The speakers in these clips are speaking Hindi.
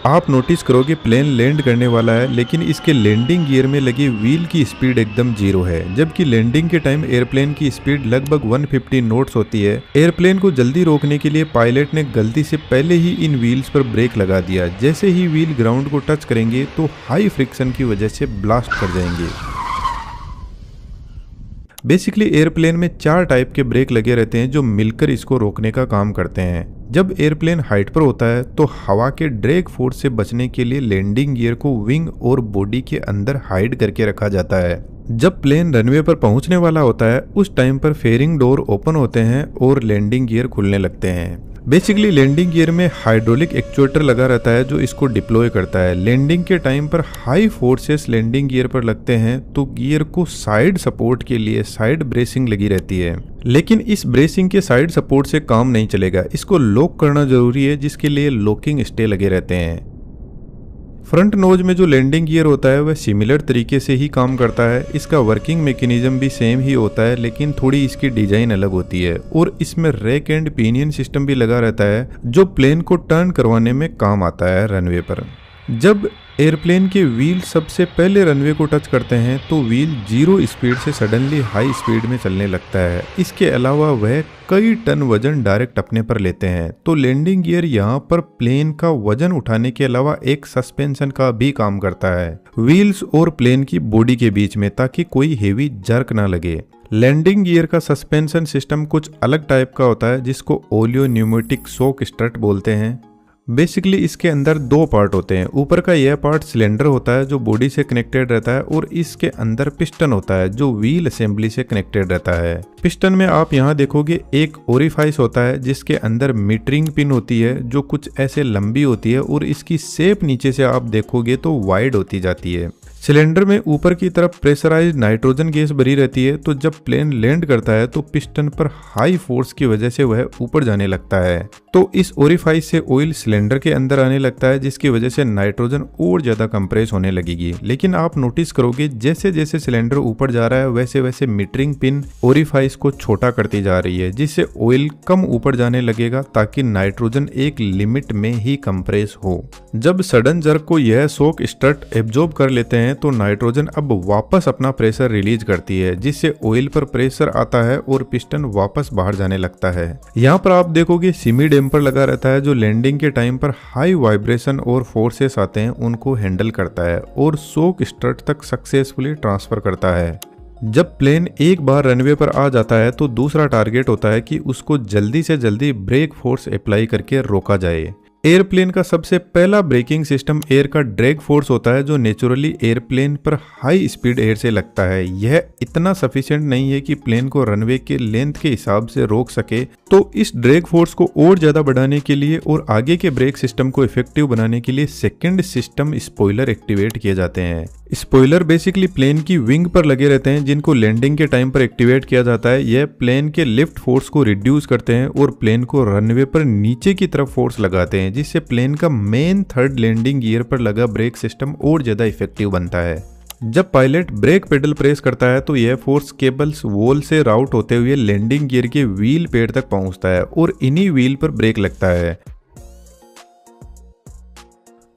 आप नोटिस करोगे प्लेन लैंड करने वाला है, लेकिन इसके लैंडिंग गियर में लगी व्हील की स्पीड एकदम 0 है, जबकि लैंडिंग के टाइम एयरप्लेन की स्पीड लगभग 150 नॉट्स होती है। एयरप्लेन को जल्दी रोकने के लिए पायलट ने गलती से पहले ही इन व्हील्स पर ब्रेक लगा दिया। जैसे ही व्हील ग्राउंड को टच करेंगे तो हाई फ्रिक्शन की वजह से ब्लास्ट कर जाएंगे। बेसिकली एयरप्लेन में 4 टाइप के ब्रेक लगे रहते हैं जो मिलकर इसको रोकने का काम करते हैं। जब एयरप्लेन हाइट पर होता है तो हवा के ड्रैग फोर्स से बचने के लिए लैंडिंग गियर को विंग और बॉडी के अंदर हाइड करके रखा जाता है। जब प्लेन रनवे पर पहुंचने वाला होता है उस टाइम पर फेयरिंग डोर ओपन होते हैं और लैंडिंग गियर खुलने लगते हैं। बेसिकली लैंडिंग गियर में हाइड्रोलिक एक्चुएटर लगा रहता है जो इसको डिप्लॉय करता है। लैंडिंग के टाइम पर हाई फोर्सेस लैंडिंग गियर पर लगते हैं तो गियर को साइड सपोर्ट के लिए साइड ब्रेसिंग लगी रहती है, लेकिन इस ब्रेसिंग के साइड सपोर्ट से काम नहीं चलेगा, इसको लॉक करना जरूरी है जिसके लिए लॉकिंग स्टे लगे रहते हैं। फ्रंट नोज में जो लैंडिंग गियर होता है वह सिमिलर तरीके से ही काम करता है। इसका वर्किंग मैकेनिज्म भी सेम ही होता है, लेकिन थोड़ी इसकी डिजाइन अलग होती है और इसमें रैक एंड पिनियन सिस्टम भी लगा रहता है जो प्लेन को टर्न करवाने में काम आता है रनवे पर। जब एयरप्लेन के व्हील सबसे पहले रनवे को टच करते हैं तो व्हील 0 स्पीड से सडनली हाई स्पीड में चलने लगता है। इसके अलावा वह कई टन वजन डायरेक्ट अपने पर लेते हैं। तो लैंडिंग गियर यहाँ पर प्लेन का वजन उठाने के अलावा एक सस्पेंशन का भी काम करता है व्हील्स और प्लेन की बॉडी के बीच में, ताकि कोई हेवी जर्क ना लगे। लैंडिंग गियर का सस्पेंशन सिस्टम कुछ अलग टाइप का होता है जिसको ओलियो न्यूमेटिक शॉक स्ट्रट बोलते हैं। बेसिकली इसके अंदर 2 पार्ट होते हैं। ऊपर का यह पार्ट सिलेंडर होता है जो बॉडी से कनेक्टेड रहता है और इसके अंदर पिस्टन होता है जो व्हील असेंबली से कनेक्टेड रहता है। पिस्टन में आप यहाँ देखोगे एक ओरिफाइस होता है जिसके अंदर मीटरिंग पिन होती है जो कुछ ऐसे लंबी होती है और इसकी शेप नीचे से आप देखोगे तो वाइड होती जाती है। सिलेंडर में ऊपर की तरफ प्रेशराइज्ड नाइट्रोजन गैस भरी रहती है, तो जब प्लेन लैंड करता है तो पिस्टन पर हाई फोर्स की वजह से वह ऊपर जाने लगता है। तो इस ओरिफाइस से ऑयल सिलेंडर के अंदर आने लगता है जिसकी वजह से नाइट्रोजन और ज्यादा कंप्रेस होने लगेगी। लेकिन आप नोटिस करोगे जैसे जैसे सिलेंडर ऊपर जा रहा है वैसे वैसे मीटरिंग पिन ओरिफाइस को छोटा करती जा रही है, जिससे ऑयल कम ऊपर जाने लगेगा ताकि नाइट्रोजन एक लिमिट में ही कंप्रेस हो। जब सडन जर्क को यह शॉक स्ट्रट एब्जॉर्ब कर लेते हैं तो नाइट्रोजन अब वापस अपना प्रेशर रिलीज करती है, जिससे ऑयल पर प्रेशर आता है और पिस्टन वापस बाहर जाने लगता है। यहाँ पर आप देखोगे सेमी डैम्पर लगा रहता है जो लैंडिंग के टाइम पर हाई वाइब्रेशन और फोर्सेस आते हैं उनको हैंडल करता है और शॉक स्ट्रट तक सक्सेसफुली ट्रांसफर करता है। जब प्लेन एक बार रनवे पर आ जाता है तो दूसरा टारगेट होता है कि उसको जल्दी से जल्दी ब्रेक फोर्स अप्लाई करके रोका जाए। एयरप्लेन का सबसे पहला ब्रेकिंग सिस्टम एयर का ड्रैग फोर्स होता है जो नेचुरली एयरप्लेन पर हाई स्पीड एयर से लगता है। यह इतना सफिशिएंट नहीं है कि प्लेन को रनवे के लेंथ के हिसाब से रोक सके, तो इस ड्रैग फोर्स को और ज्यादा बढ़ाने के लिए और आगे के ब्रेक सिस्टम को इफेक्टिव बनाने के लिए सेकंड सिस्टम स्पॉइलर एक्टिवेट किए जाते हैं। स्पॉइलर बेसिकली प्लेन की विंग पर लगे रहते हैं जिनको लैंडिंग के टाइम पर एक्टिवेट किया जाता है। यह प्लेन के लिफ्ट फोर्स को रिड्यूस करते हैं और प्लेन को रनवे पर नीचे की तरफ फोर्स लगाते हैं, जिससे प्लेन का मेन थर्ड लैंडिंग गियर पर लगा ब्रेक सिस्टम और ज्यादा इफेक्टिव बनता है। जब पायलट ब्रेक पेडल प्रेस करता है तो यह फोर्स केबल्स वॉल से राउट होते हुए लैंडिंग गियर के व्हील पेड़ तक पहुंचता है और इन्हीं व्हील पर ब्रेक लगता है।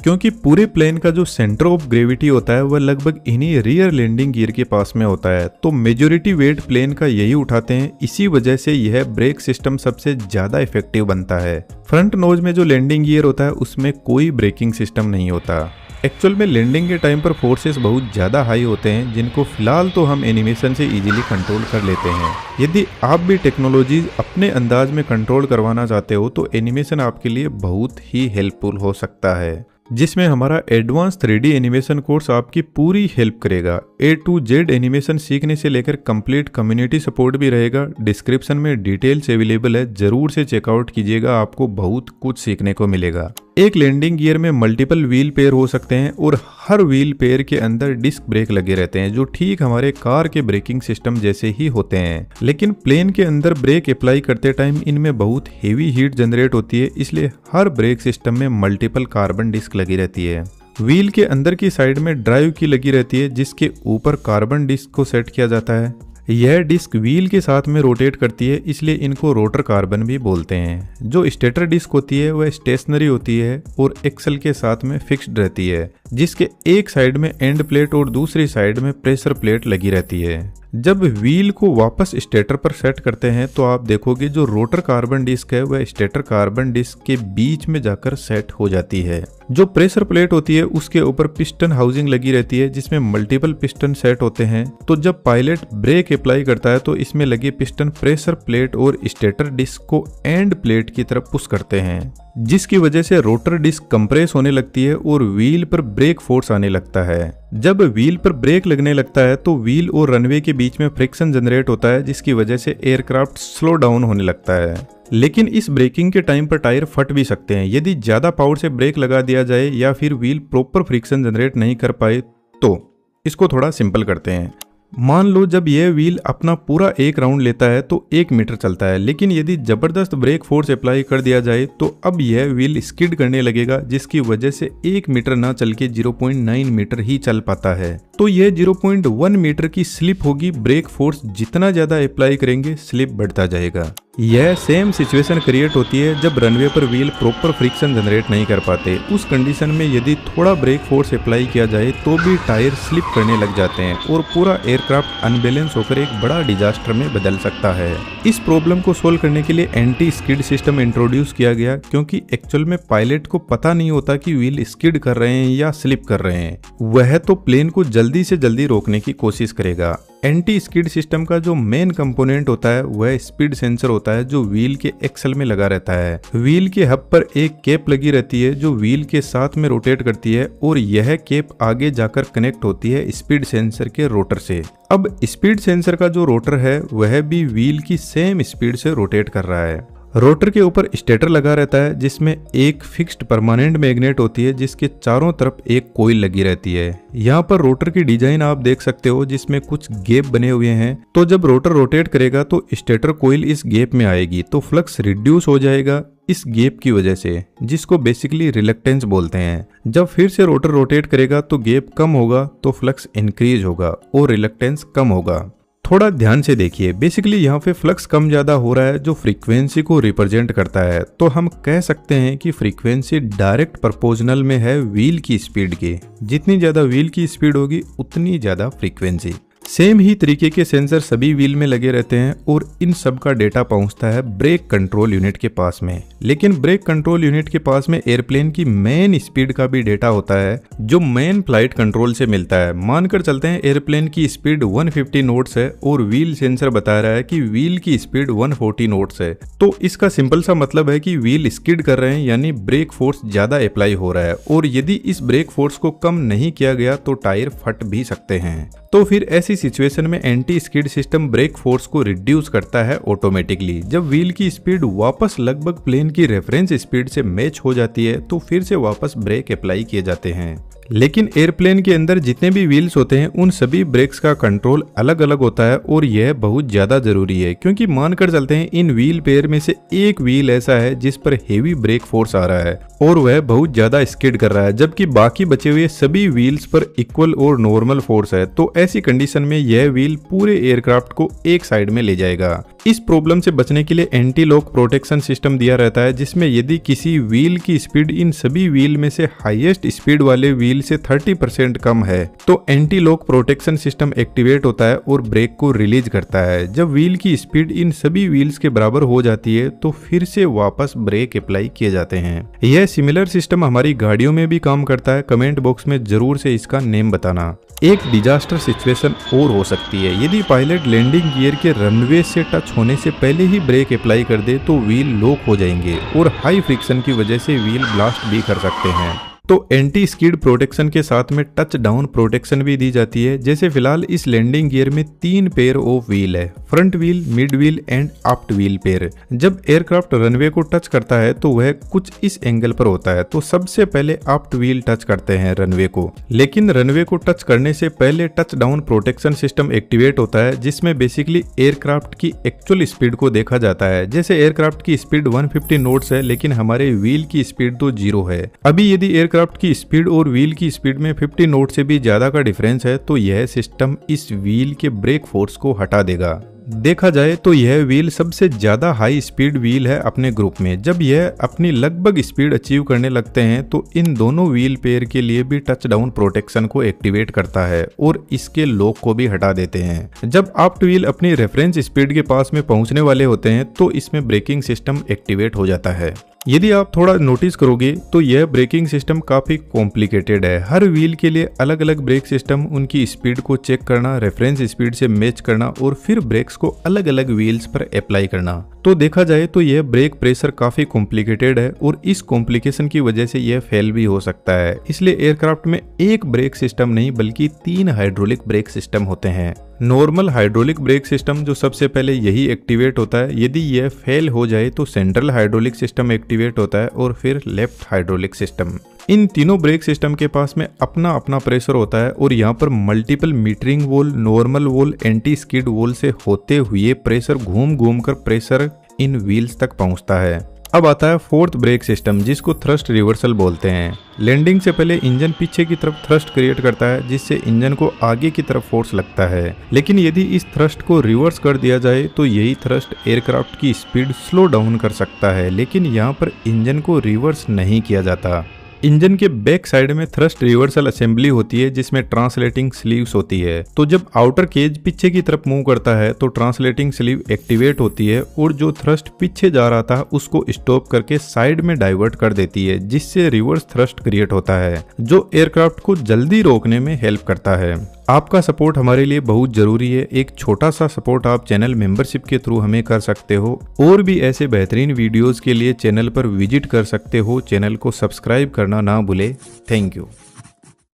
क्योंकि पूरे प्लेन का जो सेंटर ऑफ ग्रेविटी होता है वह लगभग इन्हीं रियर लैंडिंग गियर के पास में होता है, तो मेजॉरिटी वेट प्लेन का यही उठाते हैं। इसी वजह से यह ब्रेक सिस्टम सबसे ज्यादा इफेक्टिव बनता है। फ्रंट नोज में जो लैंडिंग गियर होता है उसमें कोई ब्रेकिंग सिस्टम नहीं होता। एक्चुअल में लैंडिंग के टाइम पर फोर्सेस बहुत ज़्यादा हाई होते हैं जिनको फिलहाल तो हम एनिमेशन से इजीली कंट्रोल कर लेते हैं। यदि आप भी टेक्नोलॉजी अपने अंदाज में कंट्रोल करवाना चाहते हो तो एनिमेशन आपके लिए बहुत ही हेल्पफुल हो सकता है, जिसमें हमारा एडवांस 3D एनिमेशन कोर्स आपकी पूरी हेल्प करेगा। A to Z एनिमेशन सीखने से लेकर कंप्लीट कम्युनिटी सपोर्ट भी रहेगा। डिस्क्रिप्शन में डिटेल्स अवेलेबल है, जरूर से चेकआउट कीजिएगा, आपको बहुत कुछ सीखने को मिलेगा। एक लैंडिंग गियर में मल्टीपल व्हील पेयर हो सकते हैं और हर व्हील पेयर के अंदर डिस्क ब्रेक लगे रहते हैं जो ठीक हमारे कार के ब्रेकिंग सिस्टम जैसे ही होते हैं। लेकिन प्लेन के अंदर ब्रेक अप्लाई करते टाइम इनमें बहुत हेवी हीट जनरेट होती है, इसलिए हर ब्रेक सिस्टम में मल्टीपल कार्बन डिस्क लगी रहती है। व्हील के अंदर की साइड में ड्राइव की लगी रहती है जिसके ऊपर कार्बन डिस्क को सेट किया जाता है। यह डिस्क व्हील के साथ में रोटेट करती है, इसलिए इनको रोटर कार्बन भी बोलते हैं। जो स्टेटर डिस्क होती है वह स्टेशनरी होती है और एक्सल के साथ में फिक्स्ड रहती है, जिसके एक साइड में एंड प्लेट और दूसरी साइड में प्रेशर प्लेट लगी रहती है। जब व्हील को वापस स्टेटर पर सेट करते हैं तो आप देखोगे जो रोटर कार्बन डिस्क है वह स्टेटर कार्बन डिस्क के बीच में जाकर सेट हो जाती है। जो प्रेशर प्लेट होती है उसके ऊपर पिस्टन हाउसिंग लगी रहती है, जिसमें मल्टीपल पिस्टन सेट होते हैं। तो जब पायलट ब्रेक अप्लाई करता है तो इसमें लगे पिस्टन प्रेशर प्लेट और स्टेटर डिस्क को एंड प्लेट की तरफ पुश करते हैं, जिसकी वजह से रोटर डिस्क कंप्रेस होने लगती है और व्हील पर ब्रेक फोर्स आने लगता है। जब व्हील पर ब्रेक लगने लगता है तो व्हील और रनवे के बीच में फ्रिक्शन जनरेट होता है, जिसकी वजह से एयरक्राफ्ट स्लो डाउन होने लगता है। लेकिन इस ब्रेकिंग के टाइम पर टायर फट भी सकते हैं यदि ज्यादा पावर से ब्रेक लगा दिया जाए या फिर व्हील प्रॉपर फ्रिक्शन जनरेट नहीं कर पाए। तो इसको थोड़ा सिंपल करते हैं। मान लो जब यह व्हील अपना पूरा एक राउंड लेता है तो 1 मीटर चलता है, लेकिन यदि जबरदस्त ब्रेक फोर्स अप्लाई कर दिया जाए तो अब यह व्हील स्किड करने लगेगा, जिसकी वजह से 1 मीटर ना चल के 0.9 मीटर ही चल पाता है। तो यह 0.1 मीटर की स्लिप होगी। ब्रेक फोर्स जितना ज्यादा अप्लाई करेंगे स्लिप बढ़ता जाएगा। यह सेम सिचुएशन क्रिएट होती है जब रनवे पर व्हील प्रॉपर फ्रिक्शन जनरेट नहीं कर पाते। उस कंडीशन में यदि थोड़ा ब्रेक फोर्स अप्लाई किया जाए तो भी टायर स्लिप करने लग जाते हैं और पूरा एयरक्राफ्ट अनबैलेंस होकर एक बड़ा डिजास्टर में बदल सकता है। इस प्रॉब्लम को सोल्व करने के लिए एंटी स्किड सिस्टम इंट्रोड्यूस किया गया, क्योंकि एक्चुअल में पायलट को पता नहीं होता कि व्हील स्किड कर रहे हैं या स्लिप कर रहे हैं। वह तो प्लेन को जल्दी से जल्दी रोकने की कोशिश करेगा। एंटी स्किड सिस्टम का जो मेन कंपोनेंट होता है वह स्पीड सेंसर होता है, जो व्हील के एक्सल में लगा रहता है। व्हील के हब पर एक केप लगी रहती है जो व्हील के साथ में रोटेट करती है और यह केप आगे जाकर कनेक्ट होती है स्पीड सेंसर के रोटर से। अब स्पीड सेंसर का जो रोटर है वह भी व्हील की सेम स्पीड से रोटेट कर रहा है। रोटर के ऊपर स्टेटर लगा रहता है, जिसमें एक फिक्स्ड परमानेंट मैग्नेट होती है जिसके चारों तरफ एक कोइल लगी रहती है। यहाँ पर रोटर की डिजाइन आप देख सकते हो जिसमें कुछ गैप बने हुए हैं। तो जब रोटर रोटेट करेगा तो स्टेटर कोइल इस गैप में आएगी तो फ्लक्स रिड्यूस हो जाएगा इस गैप की वजह से, जिसको बेसिकली रिलक्टेंस बोलते हैं। जब फिर से रोटर रोटेट करेगा तो गैप कम होगा तो फ्लक्स इंक्रीज होगा और रिलक्टेंस कम होगा। थोड़ा ध्यान से देखिए, बेसिकली यहाँ पे फ्लक्स कम ज्यादा हो रहा है जो फ्रीक्वेंसी को रिप्रेजेंट करता है। तो हम कह सकते हैं कि फ्रीक्वेंसी डायरेक्ट प्रोपोर्शनल में है व्हील की स्पीड के। जितनी ज्यादा व्हील की स्पीड होगी उतनी ज्यादा फ्रीक्वेंसी। सेम ही तरीके के सेंसर सभी व्हील में लगे रहते हैं और इन सब का डेटा पहुंचता है ब्रेक कंट्रोल यूनिट के पास में। लेकिन ब्रेक कंट्रोल यूनिट के पास में एयरप्लेन की मेन स्पीड का भी डेटा होता है जो मेन फ्लाइट कंट्रोल से मिलता है। मानकर चलते हैं एयरप्लेन की स्पीड 150 नोट्स है और व्हील सेंसर बता रहा है कि व्हील की स्पीड 140 नोट्स है। तो इसका सिंपल सा मतलब है कि व्हील स्किड कर रहे हैं, यानी ब्रेक फोर्स ज्यादा अप्लाई हो रहा है और यदि इस ब्रेक फोर्स को कम नहीं किया गया तो टायर फट भी सकते हैं। तो फिर ऐसी सिचुएशन में anti skid system brake force को रिड्यूस करता है ऑटोमेटिकली। जब व्हील की स्पीड वापस लगभग प्लेन की रेफरेंस स्पीड से मैच हो जाती है तो फिर से वापस ब्रेक अप्लाई किए जाते हैं। लेकिन एयरप्लेन के अंदर जितने भी व्हील्स होते हैं उन सभी ब्रेक्स का कंट्रोल अलग अलग होता है और यह बहुत ज्यादा जरूरी है, क्योंकि मानकर चलते हैं इन व्हील पेयर में से एक व्हील ऐसा है जिस पर हेवी ब्रेक फोर्स आ रहा है और वह बहुत ज्यादा स्किड कर रहा है, जबकि बाकी बचे हुए सभी व्हील्स पर इक्वल और नॉर्मल फोर्स है। तो ऐसी कंडीशन में यह व्हील पूरे एयरक्राफ्ट को एक साइड में ले जाएगा। इस प्रॉब्लम से बचने के लिए एंटी लॉक प्रोटेक्शन सिस्टम दिया रहता है, जिसमें यदि किसी व्हील की स्पीड इन सभी व्हील में से हाईएस्ट स्पीड वाले व्हील से 30% कम है तो anti lock protection system activate होता है और ब्रेक को रिलीज करता है। जब व्हील की स्पीड इन सभी व्हील्स के बराबर हो जाती है तो फिर से वापस ब्रेक अप्लाई किए जाते हैं। यह सिमिलर सिस्टम हमारी गाड़ियों में भी काम करता है। कमेंट बॉक्स में जरूर से इसका नेम बताना। एक डिजास्टर सिचुएशन और हो सकती है, यदि पायलट लैंडिंग गियर के रनवे से टच होने से पहले ही ब्रेक अप्लाई कर दे तो व्हील लॉक हो जाएंगे और हाई फ्रिक्शन की वजह से व्हील ब्लास्ट भी कर सकते हैं। तो एंटी स्किड प्रोटेक्शन के साथ में टच डाउन प्रोटेक्शन भी दी जाती है। जैसे फिलहाल इस लैंडिंग गियर में 3 पेयर ऑफ व्हील है, front wheel, mid wheel and अप्ट wheel pair. जब एयरक्राफ्ट रनवे को टच करता है तो वह कुछ इस एंगल पर होता है, तो सबसे पहले अप्ट व्हील टच करते हैं रनवे को। लेकिन रनवे को टच करने से पहले touch down protection system activate होता है, जिसमें बेसिकली एयरक्राफ्ट की एक्चुअल स्पीड को देखा जाता है। जैसे एयरक्राफ्ट की स्पीड 150 नॉट्स है लेकिन हमारे व्हील की स्पीड तो 0 है। अभी यदि एयरक्राफ्ट एयरक्राफ्ट की स्पीड और व्हील की स्पीड में 50 नॉट से भी ज्यादा का डिफरेंस है तो यह सिस्टम इस व्हील के ब्रेक फोर्स को हटा देगा। देखा जाए तो यह व्हील सबसे ज्यादा हाई स्पीड व्हील है अपने ग्रुप में। जब यह अपनी लगभग स्पीड अचीव करने लगते हैं तो इन दोनों व्हील पेयर के लिए भी टच डाउन प्रोटेक्शन को एक्टिवेट करता है और इसके लॉक को भी हटा देते हैं। जब अप व्हील अपनी रेफरेंस स्पीड के पास में पहुंचने वाले होते हैं तो इसमें ब्रेकिंग सिस्टम एक्टिवेट हो जाता है। यदि आप थोड़ा नोटिस करोगे तो यह ब्रेकिंग सिस्टम काफी कॉम्प्लिकेटेड है। हर व्हील के लिए अलग अलग ब्रेक सिस्टम, उनकी स्पीड को चेक करना, रेफरेंस स्पीड से मैच करना और फिर ब्रेक्स को अलग अलग व्हील्स पर अप्लाई करना। तो देखा जाए तो यह ब्रेक प्रेशर काफी कॉम्प्लिकेटेड है और इस कॉम्प्लिकेशन की वजह से यह फेल भी हो सकता है। इसलिए एयरक्राफ्ट में एक ब्रेक सिस्टम नहीं बल्कि 3 हाइड्रोलिक ब्रेक सिस्टम होते हैं। नॉर्मल हाइड्रोलिक ब्रेक सिस्टम जो सबसे पहले यही एक्टिवेट होता है। यदि यह फेल हो जाए तो सेंट्रल हाइड्रोलिक सिस्टम एक्टिवेट होता है और फिर लेफ्ट हाइड्रोलिक सिस्टम। इन तीनों ब्रेक सिस्टम के पास में अपना अपना प्रेशर होता है और यहाँ पर multiple metering wall, normal wall, anti skid wall से होते हुए प्रेशर घूम घूम कर प्रेशर इन व्हील्स तक पहुँचता है। अब आता है फोर्थ ब्रेक सिस्टम जिसको थ्रस्ट रिवर्सल बोलते हैं। लैंडिंग से पहले इंजन पीछे की तरफ थ्रस्ट क्रिएट करता है जिससे इंजन को आगे की तरफ फोर्स लगता है। लेकिन यदि इस थ्रस्ट को रिवर्स कर दिया जाए तो यही थ्रस्ट एयरक्राफ्ट की स्पीड स्लो डाउन कर सकता है। लेकिन यहाँ पर इंजन को रिवर्स नहीं किया जाता। इंजन के बैक साइड में थ्रस्ट रिवर्सल असेंबली होती है जिसमें ट्रांसलेटिंग स्लीव्स होती है। तो जब आउटर केज पीछे की तरफ मूव करता है तो ट्रांसलेटिंग स्लीव एक्टिवेट होती है और जो थ्रस्ट पीछे जा रहा था उसको स्टॉप करके साइड में डाइवर्ट कर देती है जिससे रिवर्स थ्रस्ट क्रिएट होता है जो एयरक्राफ्ट को जल्दी रोकने में हेल्प करता है। आपका सपोर्ट हमारे लिए बहुत जरूरी है। एक छोटा सा सपोर्ट आप चैनल मेंबरशिप के थ्रू हमें कर सकते हो और भी ऐसे बेहतरीन वीडियोस के लिए चैनल पर विजिट कर सकते हो। चैनल को सब्सक्राइब करना ना भूले। Thank you.